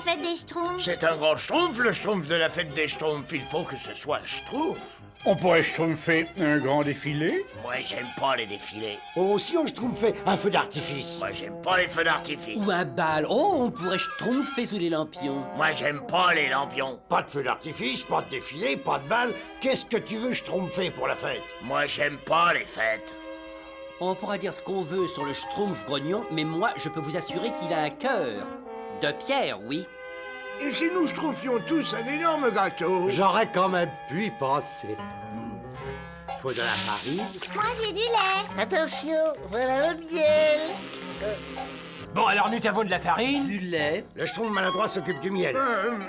fête des Schtroumpfs? C'est un grand schtroumpf, le schtroumpf de la fête des schtroumpfs. Il faut que ce soit schtroumpf. On pourrait schtroumpfer un grand défilé. Moi, j'aime pas les défilés. Oh, si on schtroumpfait un feu d'artifice. Moi, j'aime pas les feux d'artifice. Ou un bal. Oh, on pourrait schtroumpfer sous les lampions. Moi, j'aime pas les lampions. Pas de feu d'artifice, pas de défilé, pas de balle. Qu'est-ce que tu veux schtroumpfer pour la fête? Moi, j'aime pas les fêtes. On pourra dire ce qu'on veut sur le schtroumpf grognon, mais moi, je peux vous assurer qu'il a un cœur. De pierre, oui. Et si nous schtroumpfions tous un énorme gâteau? J'aurais quand même pu y penser. Faut de la farine. Moi, j'ai du lait. Attention, voilà le miel. Bon, alors nous avons de la farine. Du lait. Le schtroumpf maladroit s'occupe du miel.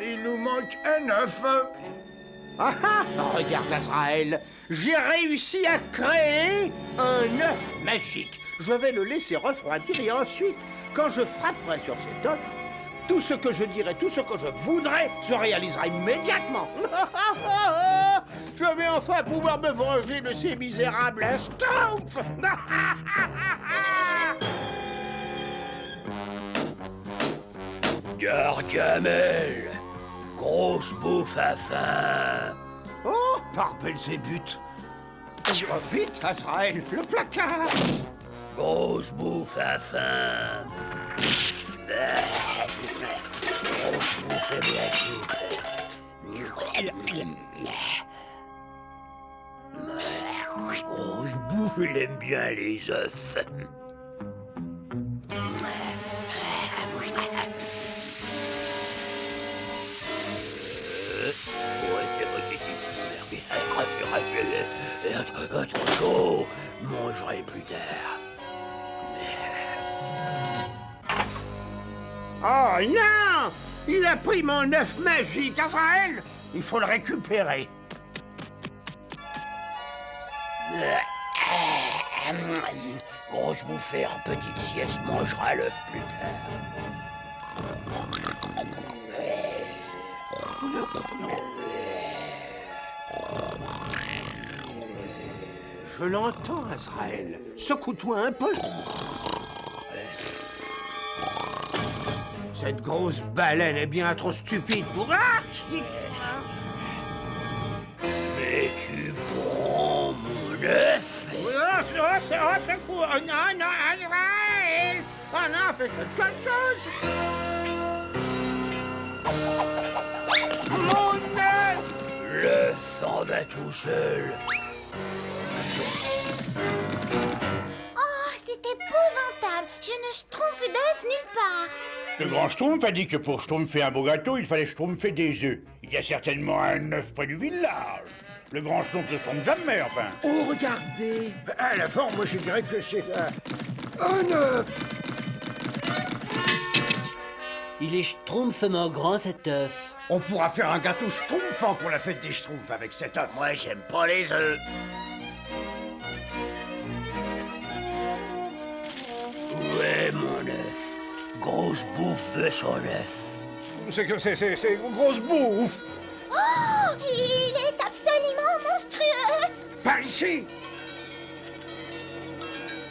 Il nous manque un œuf. Ah ah! Regarde, Azraël, j'ai réussi à créer un œuf magique. Je vais le laisser refroidir et ensuite, quand je frapperai sur cet œuf, tout ce que je dirai, tout ce que je voudrais se réalisera immédiatement. Je vais enfin pouvoir me venger de ces misérables schtroumpfs. Gargamel, grosse bouffe à faim. Oh, par Belzébuth. Vite, Azraël, le placard. Grosse bouffe à faim. Grosse bouffe et bien chip. Grosse bouffe, il aime bien les œufs. Trop chaud, mangerai plus tard. Oh non! Il a pris mon œuf magique, Azraël! Il faut le récupérer. Grosse bouffée en petite sieste mangera l'œuf plus tard. Je l'entends, Azraël. Secoue-toi un peu. Cette grosse baleine est bien trop stupide pour... Ah! Mais tu prends mon œuf? Secours! Oh, non, non, Azraël! Oh non, fais quelque chose! Mon œuf! L'œuf en va tout seul. Oh, c'est épouvantable. Je ne schtroumpfe d'œufs nulle part. Le grand schtroumpf a dit que pour schtroumpfer un beau gâteau, il fallait schtroumpfer des œufs. Il y a certainement un œuf près du village. Le grand schtroumpf ne se trompe jamais, enfin. Oh, regardez! À la forme, moi je dirais que c'est un œuf! Il est schtroumpfement grand, cet œuf. On pourra faire un gâteau schtroumpfant pour la fête des schtroumpfs avec cet œuf. Moi, j'aime pas les œufs. Où est mon œuf? Grosse bouffe de son œuf. C'est grosse bouffe. Oh, il est absolument monstrueux. Par ici!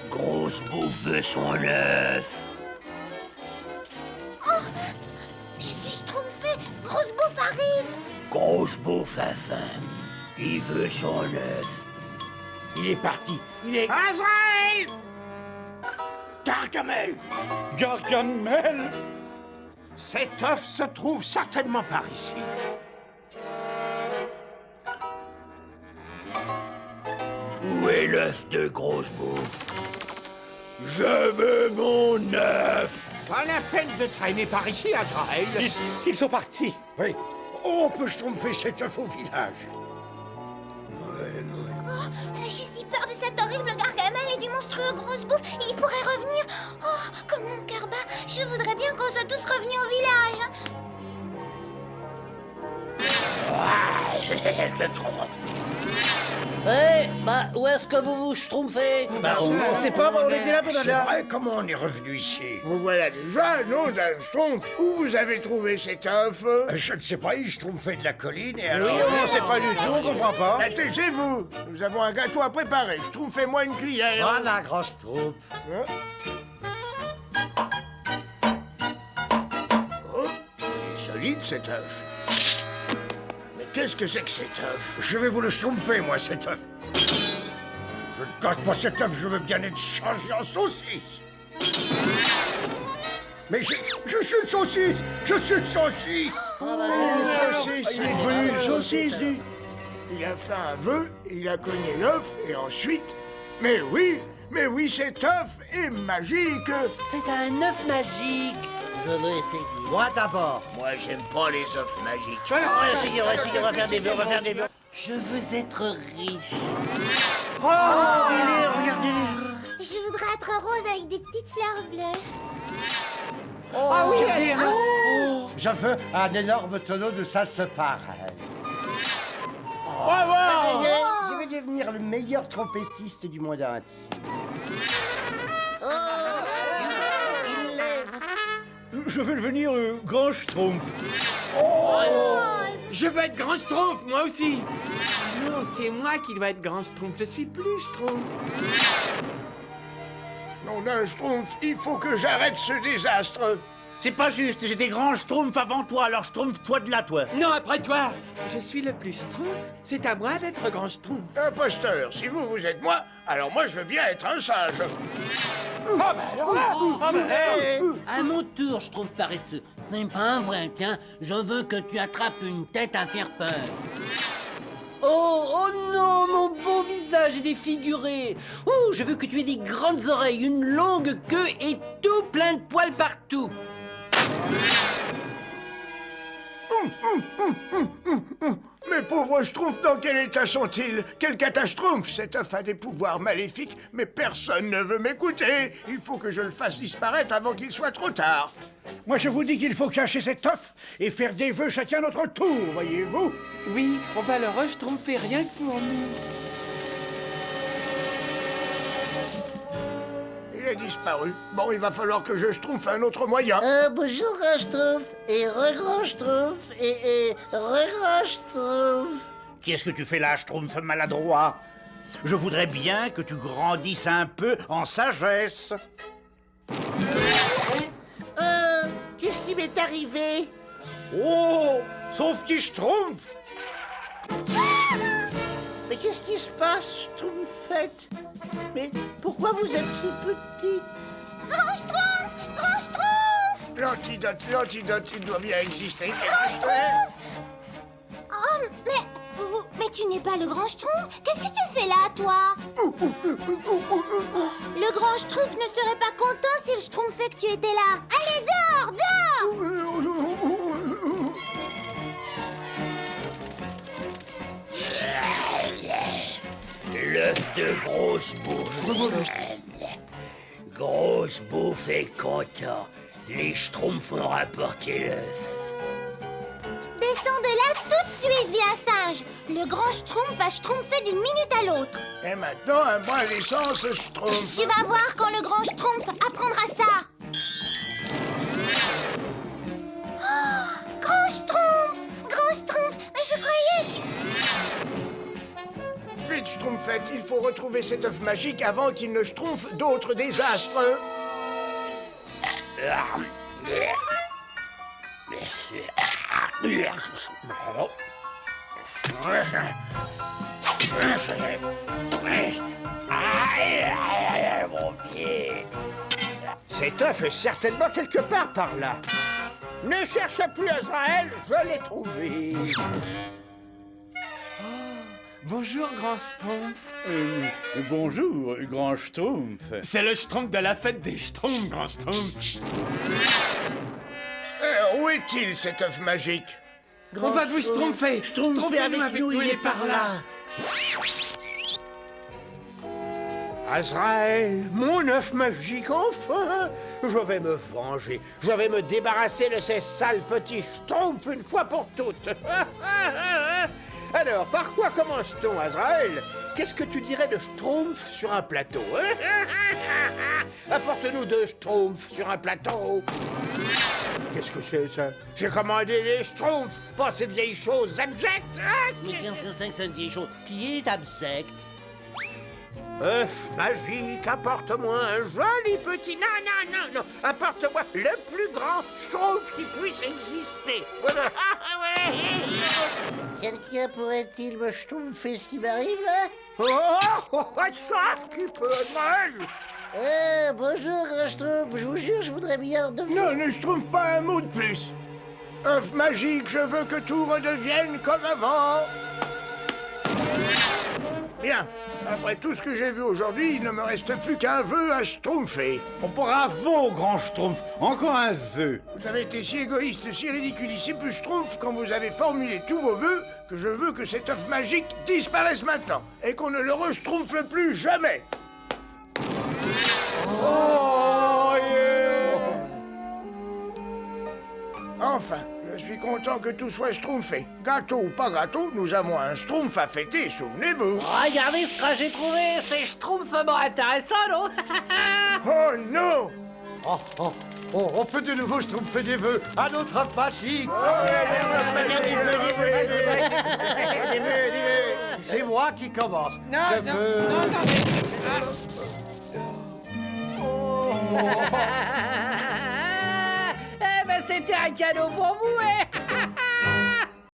Grosse bouffe de son œuf. Je suis schtroumpfée. Grosse bouffarine. Grosse bouffe à faim. Il veut son œuf. Il est parti. Il est... Azraël! Gargamel! Gargamel. Cet œuf se trouve certainement par ici. Où est l'œuf de grosse bouffe? Je veux mon œuf. Pas la peine de traîner par ici, Azraël. Ils sont partis. Oui. Oh, on peut schtroumpfer cet œuf au village. J'ai si peur de cet horrible Gargamel et du monstrueux grosse bouffe. Il pourrait revenir. Oh, comme mon cœur bat. Je voudrais bien qu'on soit tous revenus au village. Bah, où est-ce que vous vous schtroumpfez? Bah, on sait pas, on était là pendant C'est vrai, comment on est revenu ici? Vous voilà déjà, non, d'un schtroumpf. Où vous avez trouvé cet œuf? Je ne sais pas, il schtroumpfait de la colline et Oui, alors... on sait pas du tout, on comprend pas. Taisez-vous. Nous avons un gâteau à préparer. Schtroumpfez-moi une cuillère. Voilà, grand schtroumpf. Oh, solide, cet œuf. Mais qu'est-ce que c'est que cet œuf? Je vais vous le schtroumpfer, moi, cet œuf. Je ne cache pas cet œuf, je veux bien être changé en saucisse. Mais je suis une saucisse. Je suis une saucisse. Il est devenu une saucisse, lui. Il a fait un vœu, il a cogné l'œuf, et ensuite... Mais oui, cet œuf est magique. C'est un œuf magique. Je veux essayer. Moi d'abord. Moi, j'aime pas les œufs magiques. On va essayer, on va faire des vœux, on va faire des vœux. Je veux être riche. Oh, regardez-les. Je voudrais être rose avec des petites fleurs bleues. Ah oui, je veux un énorme tonneau de salsa pareil. Bravo! Je vais devenir le meilleur trompettiste du monde entier. Je veux devenir grand schtroumpf. Je veux être grand schtroumpf, moi aussi. Ah non, c'est moi qui dois être grand schtroumpf. Je suis plus schtroumpf. Non, d'un schtroumpf, il faut que j'arrête ce désastre. C'est pas juste, j'étais grand schtroumpf avant toi, alors schtroumpf-toi de là, toi. Non, après toi. Je suis le plus schtroumpf. C'est à moi d'être grand schtroumpf. Imposteur, si vous êtes moi, alors moi je veux bien être un singe. À mon tour, Schtroumpf paresseux. Ce n'est pas un vrai, tiens. Je veux que tu attrapes une tête à faire peur. Oh non, mon beau visage est défiguré. Oh, je veux que tu aies des grandes oreilles, une longue queue et tout plein de poils partout. Mes pauvres schtroumpfs, dans quel état sont-ils? Quel catastrophe! Cet œuf a des pouvoirs maléfiques, mais personne ne veut m'écouter. Il faut que je le fasse disparaître avant qu'il soit trop tard. Moi, je vous dis qu'il faut cacher cet œuf et faire des vœux chacun notre tour, voyez-vous. Oui, on va le re-schtroumpfer rien que pour nous. Il a disparu. Bon, il va falloir que je schtroumpfe un autre moyen. Bonjour, grand schtroumpf. Et re-grand schtroumpf. Et re-grand schtroumpf. Qu'est-ce que tu fais là, schtroumpf maladroit? Je voudrais bien que tu grandisses un peu en sagesse. Qu'est-ce qui m'est arrivé? Oh, sauf petit schtroumpf. Mais qu'est-ce qui se passe, Schtroumpfette? Mais pourquoi vous êtes si petite? Grand schtroumpf! Grand schtroumpf! L'antidote, il doit bien exister. Grand schtroumpf! Oh, mais tu n'es pas le grand schtroumpf? Qu'est-ce que tu fais là, toi? Le grand schtroumpf ne serait pas content s'il schtroumpfait que tu étais là. Allez, dehors, dehors! L'œuf de Grosse Bouffe. Grosse Bouffe est content. Les schtroumpfs ont rapporté l'œuf. Descends de là tout de suite, viens singe. Le grand schtroumpf va schtroumpfer d'une minute à l'autre. Et maintenant, un brin d'essence, schtroumpf. Tu vas voir quand le grand schtroumpf apprendra ça. Oh, grand schtroumpf! Grand schtroumpf! Mais je croyais... Vite, schtroumpfette, il faut retrouver cet œuf magique avant qu'il ne schtroumpfe d'autres désastres. Mon pied. Cet œuf est certainement quelque part par là. Ne cherche plus Azraël, je l'ai trouvé. Bonjour, grand schtroumpf. Bonjour, grand schtroumpf. C'est le schtroumpf de la fête des schtroumpfs, grand schtroumpf. Où est-il, cet œuf magique? On va vous schtroumpfer. Schtroumpfez avec nous, il est par là. Azraël, mon œuf magique, enfin! Je vais me venger. Je vais me débarrasser de ces sales petits schtroumpfs une fois pour toutes. Alors, par quoi commence-t-on, Azraël? Qu'est-ce que tu dirais de schtroumpf sur un plateau? Apporte-nous 2 schtroumpfs sur un plateau. Qu'est-ce que c'est, ça? J'ai commandé des schtroumpfs, pas ces vieilles choses abjectes. Mais 15,5, c'est une vieille chose. Qui est absect? œuf magique, apporte-moi un joli petit... Non, apporte-moi le plus grand schtroumpf qui puisse exister. Voilà. Quelqu'un pourrait-il me schtroumpfer ce qui m'arrive là? Ça, qui peut, Azraël? Bonjour, grand Schtroumpf. Je vous jure, je voudrais bien redevenir... Non, ne schtroumpf pas un mot de plus. œuf magique, je veux que tout redevienne comme avant. Bien. Après tout ce que j'ai vu aujourd'hui, il ne me reste plus qu'un vœu à schtroumpfer. Bravo, grand Schtroumpf. Encore un vœu. Vous avez été si égoïste, si ridicule, si plus schtroumpf quand vous avez formulé tous vos vœux que je veux que cet œuf magique disparaisse maintenant et qu'on ne le re-schtroumpfe plus jamais. Enfin, je suis content que tout soit schtroumpfé. Gâteau ou pas gâteau, nous avons un schtroumpf à fêter, souvenez-vous. Regardez ce que j'ai trouvé, c'est schtroumpfement intéressant, non? Oh non! On peut de nouveau schtroumpfer des vœux à notre œuf magique. C'est moi qui commence. Je veux... Eh ben, c'était un cadeau pour vous.